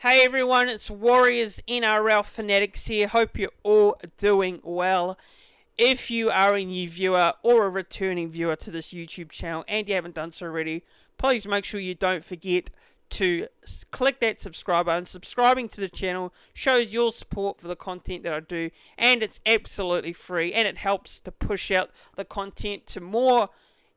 Hey everyone, it's Warriors NRL Fanatics here. Hope you're all doing well. If you are a new viewer or a returning viewer to this YouTube channel and you haven't done so already, please make sure you don't forget to click that subscribe button. Subscribing to the channel shows your support for the content that I do, and it's absolutely free, and it helps to push out the content to more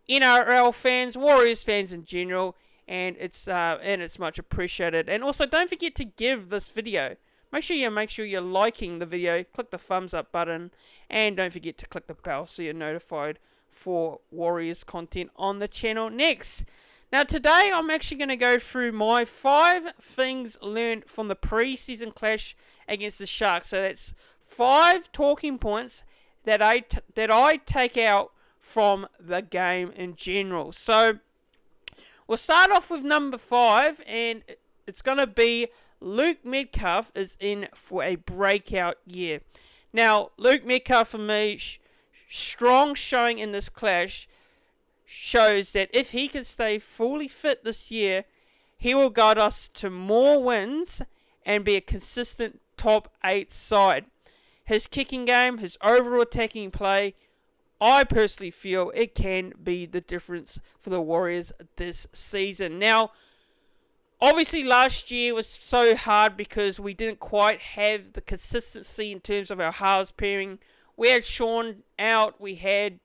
NRL fans, Warriors fans in general, and it's much appreciated. And also, don't forget to give this video. Make sure you're liking the video. Click the thumbs up button, and don't forget to click the bell so you're notified for Warriors content on the channel next. Now today, I'm actually going to go through my 5 things learned from the pre-season clash against the Sharks. So that's 5 talking points that I take out from the game in general. So we'll start off with number 5, and it's going to be Luke Metcalf is in for a breakout year. Now, Luke Metcalf, for me, strong showing in this clash, shows that if he can stay fully fit this year, he will guide us to more wins and be a consistent top 8 side. His kicking game, his overall attacking play, I personally feel it can be the difference for the Warriors this season. Now, obviously last year was so hard because we didn't quite have the consistency in terms of our halves pairing. We had Sean out, we had,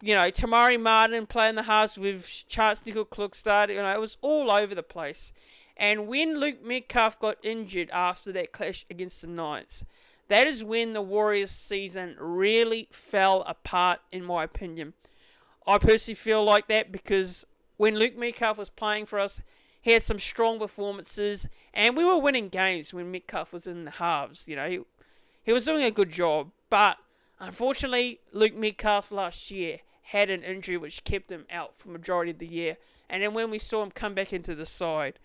Tamari Martin playing the halves with Chance Nickel-Klugstad. It was all over the place. And when Luke Metcalf got injured after that clash against the Knights, that is when the Warriors season really fell apart, in my opinion. I personally feel like that because when Luke Metcalf was playing for us, he had some strong performances, and we were winning games when Metcalf was in the halves. He was doing a good job, but unfortunately, Luke Metcalf last year had an injury which kept him out for the majority of the year. And then when we saw him come back into the side,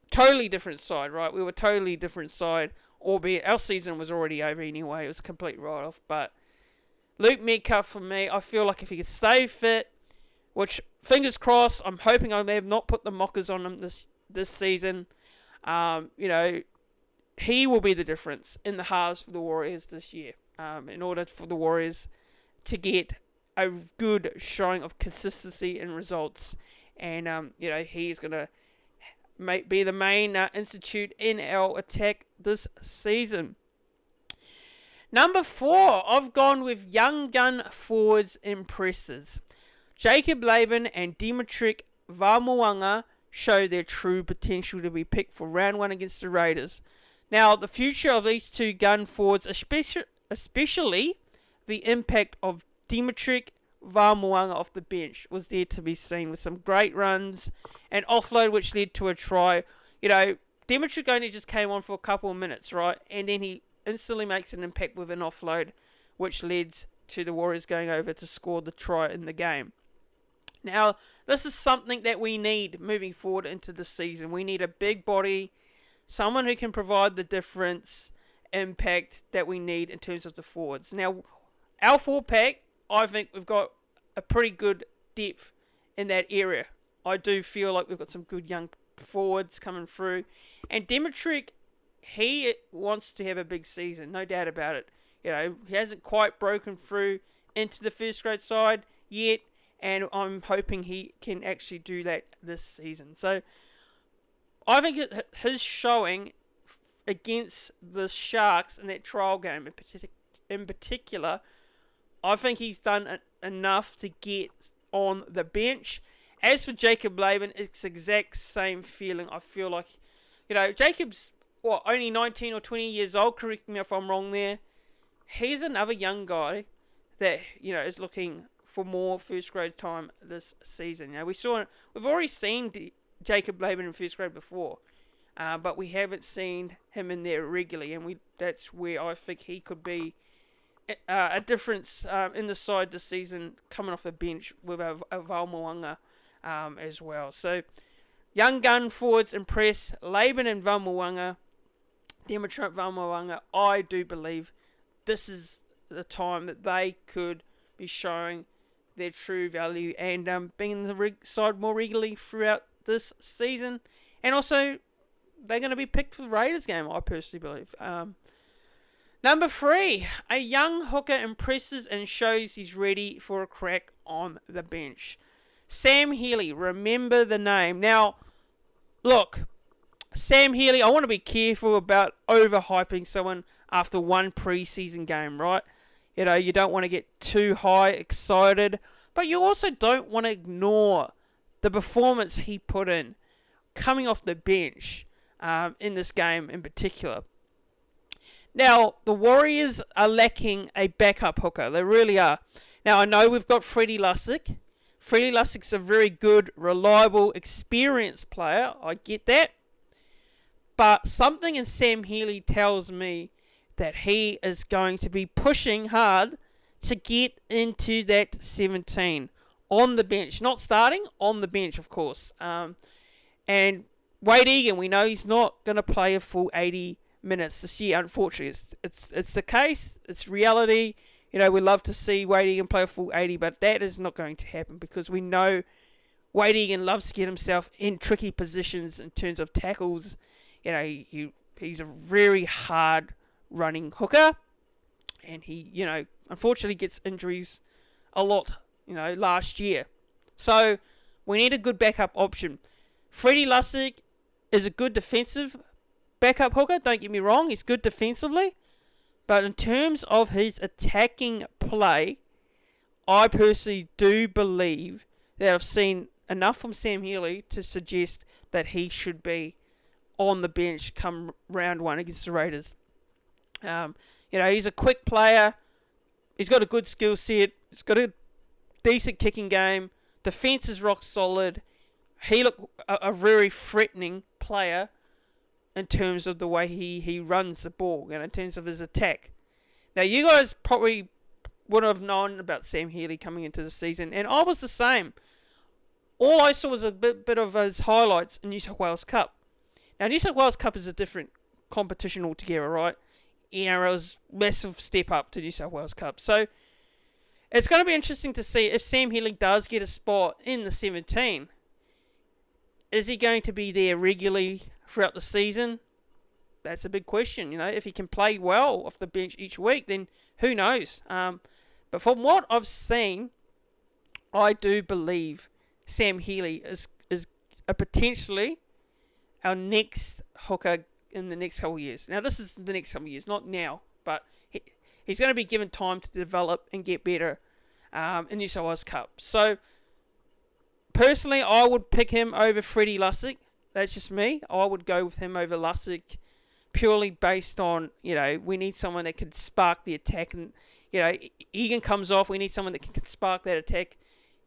totally different side, right? We were totally different side, albeit our season was already over anyway. It was a complete write-off. But Luke Metcalf, for me, I feel like if he could stay fit, which, fingers crossed, I'm hoping I have not put the mockers on him this season. He will be the difference in the halves for the Warriors this year. In order for the Warriors to get a good showing of consistency in results. And, he's going to be the main institute in our attack this season. Number 4, I've gone with young gun forwards impressors. Jacob Laban and Dimitri Vamuanga show their true potential to be picked for round 1 against the Raiders. Now, the future of these two gun forwards, especially the impact of Dimitri Vamuanga off the bench, was there to be seen with some great runs and offload which led to a try. Dimitri only just came on for a couple of minutes, right? And then he instantly makes an impact with an offload which leads to the Warriors going over to score the try in the game. Now, this is something that we need moving forward into the season. We need a big body, someone who can provide the difference, impact that we need in terms of the forwards. Now, our 4-pack, I think we've got a pretty good depth in that area. I do feel like we've got some good young forwards coming through. And Dimitri, he wants to have a big season, no doubt about it. He hasn't quite broken through into the first grade side yet, and I'm hoping he can actually do that this season. So I think his showing against the Sharks in that trial game in particular, I think he's done enough to get on the bench. As for Jacob Laban, it's the exact same feeling. I feel like, Jacob's, only 19 or 20 years old. Correct me if I'm wrong there. He's another young guy that, is looking for more first grade time this season. We've already seen Jacob Laban in first grade before, but we haven't seen him in there regularly, and that's where I think he could be a difference in the side this season, coming off the bench with a Vamuanga as well. So, young gun forwards impress. Laban and Vamuanga, Dimitri Vamuanga, I do believe this is the time that they could be showing their true value and being in the side more regularly throughout this season. And also, they're going to be picked for the Raiders game, I personally believe. Number 3, a young hooker impresses and shows he's ready for a crack on the bench. Sam Healey, remember the name. Now, look, Sam Healey, I want to be careful about overhyping someone after one preseason game, right? You don't want to get too high excited, but you also don't want to ignore the performance he put in coming off the bench in this game in particular. Now, the Warriors are lacking a backup hooker. They really are. Now, I know we've got Freddie Lussick. Freddie Lussick's a very good, reliable, experienced player. I get that. But something in Sam Healey tells me that he is going to be pushing hard to get into that 17 on the bench. Not starting, on the bench, of course. And Wade Egan, we know he's not going to play a full 80 minutes this year, unfortunately. It's the case. It's reality. We love to see Wade Egan play a full 80, but that is not going to happen because we know Wade Egan loves to get himself in tricky positions in terms of tackles. He's a very hard running hooker, and he, unfortunately gets injuries a lot, last year. So we need a good backup option. Freddie Lussick is a good defensive backup hooker, don't get me wrong, he's good defensively, but in terms of his attacking play, I personally do believe that I've seen enough from Sam Healey to suggest that he should be on the bench come round 1 against the Raiders. He's a quick player, he's got a good skill set, he's got a decent kicking game, defense is rock solid, he looked a very threatening player in terms of the way he runs the ball and in terms of his attack. Now, you guys probably would have known about Sam Healey coming into the season, and I was the same. All I saw was a bit of his highlights in New South Wales Cup. Now, New South Wales Cup is a different competition altogether, right? It was a massive step up to New South Wales Cup. So, it's going to be interesting to see if Sam Healey does get a spot in the 17. Is he going to be there regularly throughout the season? That's a big question. If he can play well off the bench each week, then who knows? But from what I've seen, I do believe Sam Healey is a potentially our next hooker in the next couple of years. Now, this is the next couple of years, not now, but he's going to be given time to develop and get better in New South Wales Cup. So, personally, I would pick him over Freddie Lussick. That's just me. I would go with him over Lussick purely based on, we need someone that can spark the attack. And, Egan comes off. We need someone that can spark that attack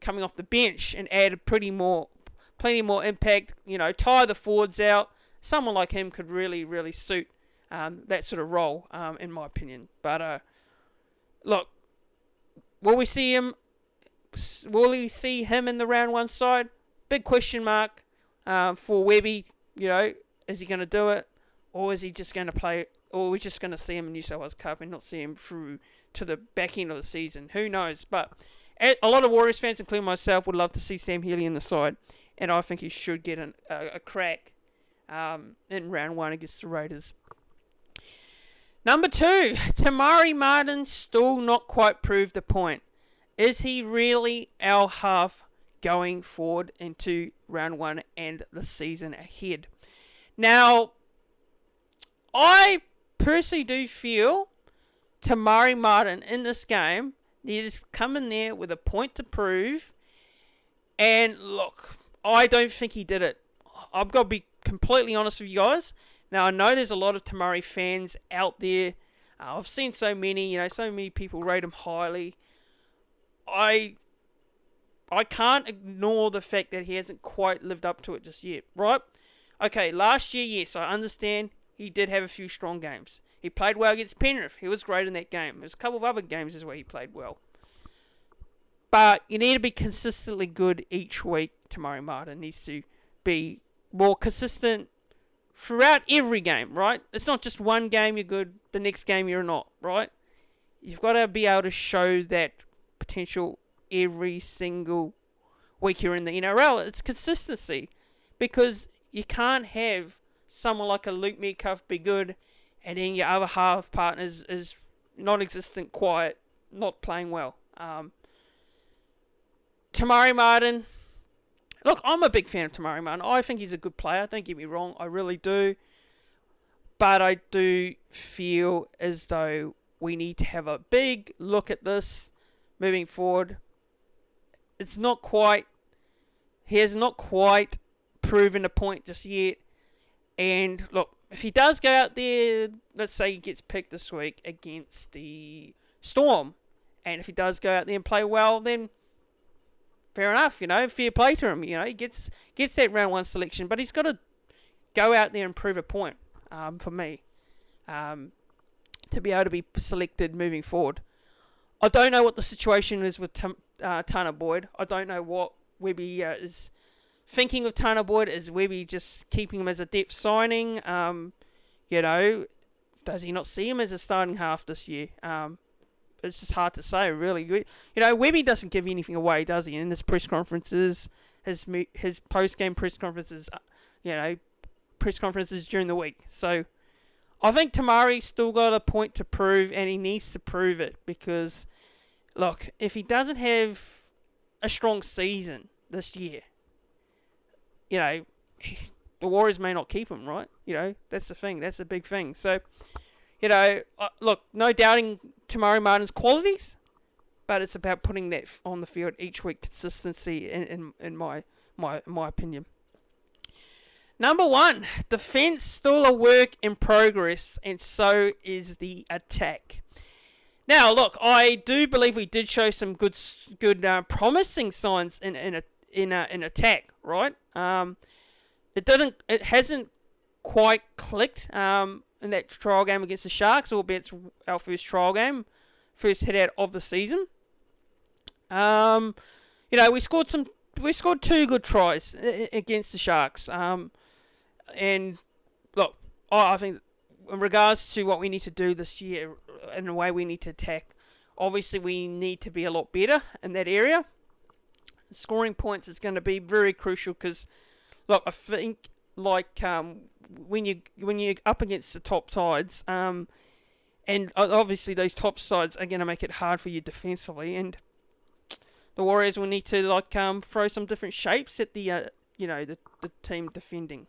coming off the bench and add plenty more impact. Tire the forwards out. Someone like him could really, really suit that sort of role, in my opinion. But, look, will we see him? Will we see him in the round 1 side? Big question mark for Webby. Is he going to do it? Or is he just going to play? Or we're just going to see him in New South Wales Cup and not see him through to the back end of the season? Who knows? But a lot of Warriors fans, including myself, would love to see Sam Healey in the side. And I think he should get a crack in round 1 against the Raiders. Number 2, Tamari Martin still not quite proved the point. Is he really our half going forward into round 1 and the season ahead? Now, I personally do feel Tamari Martin in this game needed to come in there with a point to prove. And look, I don't think he did it. I've got to be completely honest with you guys. Now, I know there's a lot of Tamari fans out there. I've seen so many, so many people rate him highly. I can't ignore the fact that he hasn't quite lived up to it just yet, right? Okay, last year, yes, I understand he did have a few strong games. He played well against Penrith. He was great in that game. There's a couple of other games as well he played well. But you need to be consistently good each week. Tamari Martin needs to be more consistent throughout every game, right? It's not just one game you're good, the next game you're not, right? You've got to be able to show that potential every single week you're in the NRL. It's consistency, because you can't have someone like a Luke Metcalf be good, and then your other half partners is non-existent, quiet, not playing well. Tamari Martin. Look, I'm a big fan of Tamari Martin. I think he's a good player. Don't get me wrong. I really do. But I do feel as though we need to have a big look at this moving forward. It's not quite... He has not quite proven a point just yet. And look, if he does go out there, let's say he gets picked this week against the Storm, and if he does go out there and play well, then fair enough, fair play to him. He gets that round 1 selection, but he's got to go out there and prove a point for me to be able to be selected moving forward. I don't know what the situation is with Tanner Boyd. I don't know what Webby is thinking of Tanner Boyd. Is Webby just keeping him as a depth signing? Does he not see him as a starting half this year? It's just hard to say, really. Webby doesn't give anything away, does he? In his press conferences, his post-game press conferences, press conferences during the week. So I think Tamari's still got a point to prove, and he needs to prove it, because, look, if he doesn't have a strong season this year, the Warriors may not keep him, right? That's the thing. That's the big thing. So, look, no doubting Tamari Martin's qualities, but it's about putting that on the field each week. Consistency, in my opinion. Number 1, defense still a work in progress, and so is the attack. Now, look, I do believe we did show some good, promising signs in attack, right? It hasn't quite clicked in that trial game against the Sharks, albeit it's our first trial game, first hit out of the season. We scored 2 good tries against the Sharks. And look, I think in regards to what we need to do this year and the way we need to attack, obviously we need to be a lot better in that area. Scoring points is going to be very crucial, because, look, I think when you're up against the top sides, and obviously those top sides are going to make it hard for you defensively, and the Warriors will need to throw some different shapes at the team defending.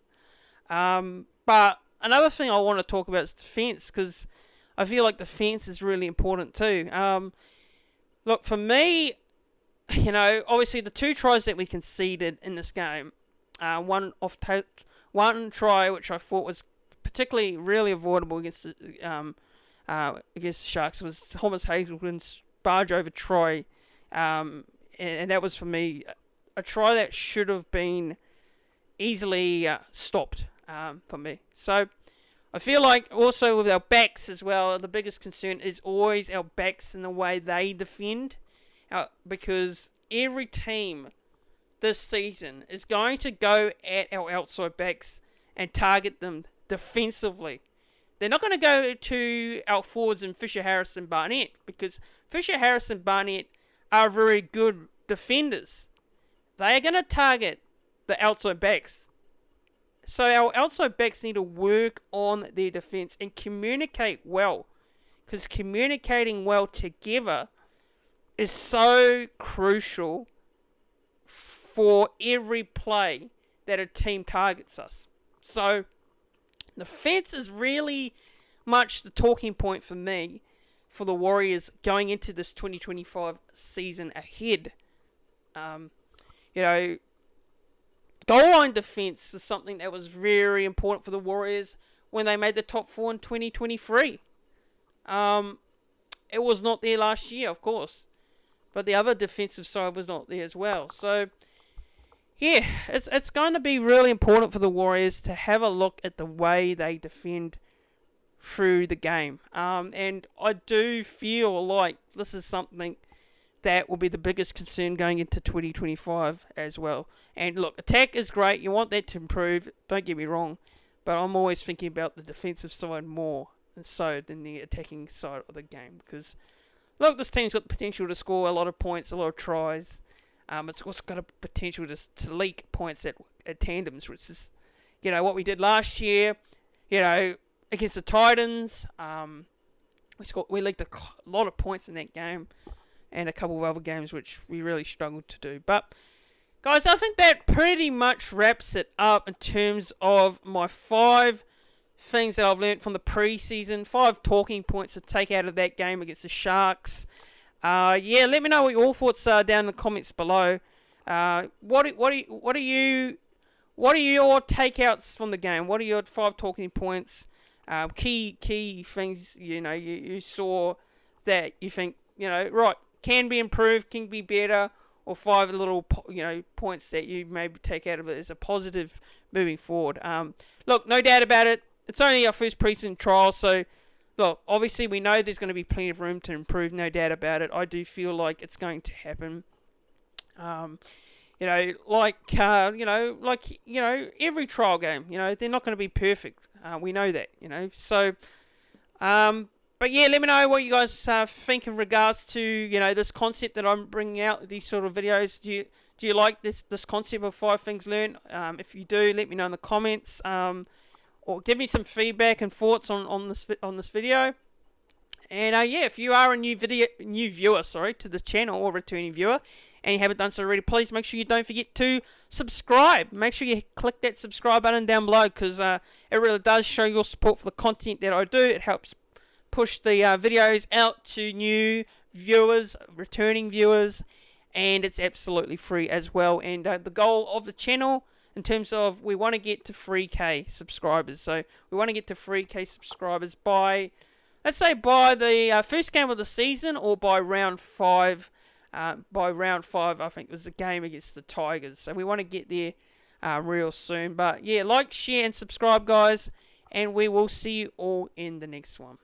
But another thing I want to talk about is defense, because I feel like defense is really important too. Look, for me, obviously the 2 tries that we conceded in this game, one try which I thought was particularly really avoidable against the Sharks, was Thomas Hazelton's barge over try, and that was, for me, a try that should have been easily stopped for me. So I feel like also with our backs as well, the biggest concern is always our backs and the way they defend, because every team this season is going to go at our outside backs and target them defensively. They're not going to go to our forwards and Fisher Harris and Barnett, because Fisher Harris and Barnett are very good defenders. They are going to target the outside backs. So our outside backs need to work on their defense and communicate well, because communicating well together is so crucial for every play that a team targets us. So defense is really much the talking point for me for the Warriors going into this 2025 season ahead. Goal line defense is something that was very important for the Warriors when they made the top 4 in 2023. It was not there last year, of course, but the other defensive side was not there as well. So, yeah, it's going to be really important for the Warriors to have a look at the way they defend through the game. And I do feel like this is something that will be the biggest concern going into 2025 as well. And look, attack is great. You want that to improve. Don't get me wrong. But I'm always thinking about the defensive side more so than the attacking side of the game. Because, look, this team's got the potential to score a lot of points, a lot of tries. It's also got a potential to leak points at tandems, which is, what we did last year, against the Titans. We leaked a lot of points in that game, and a couple of other games which we really struggled to do. But guys, I think that pretty much wraps it up in terms of my 5 things that I've learned from the preseason, 5 talking points to take out of that game against the Sharks. Let me know what your thoughts are down in the comments below. What are your takeouts from the game? What are your 5 talking points? Key things you saw that you think right, can be improved, can be better, or 5 little points that you maybe take out of it as a positive moving forward. Look, no doubt about it, it's only our first preseason trial, so look, obviously we know there's going to be plenty of room to improve, no doubt about it. I do feel like it's going to happen. Every trial game, they're not going to be perfect. We know that, So, but yeah, let me know what you guys think in regards to, this concept that I'm bringing out, these sort of videos. Do you like this concept of 5 things learned? If you do, let me know in the comments. Or give me some feedback and thoughts on this video. And if you are a new viewer to the channel, or returning viewer, and you haven't done so already, please make sure you don't forget to subscribe. Make sure you click that subscribe button down below, because it really does show your support for the content that I do. It helps push the videos out to new viewers, returning viewers, and it's absolutely free as well. And the goal of the channel, in terms of, we want to get to 3K subscribers. So we want to get to 3K subscribers by, let's say, by the first game of the season, or by round 5. By round 5, I think, was the game against the Tigers. So we want to get there real soon. But yeah, like, share, and subscribe, guys. And we will see you all in the next one.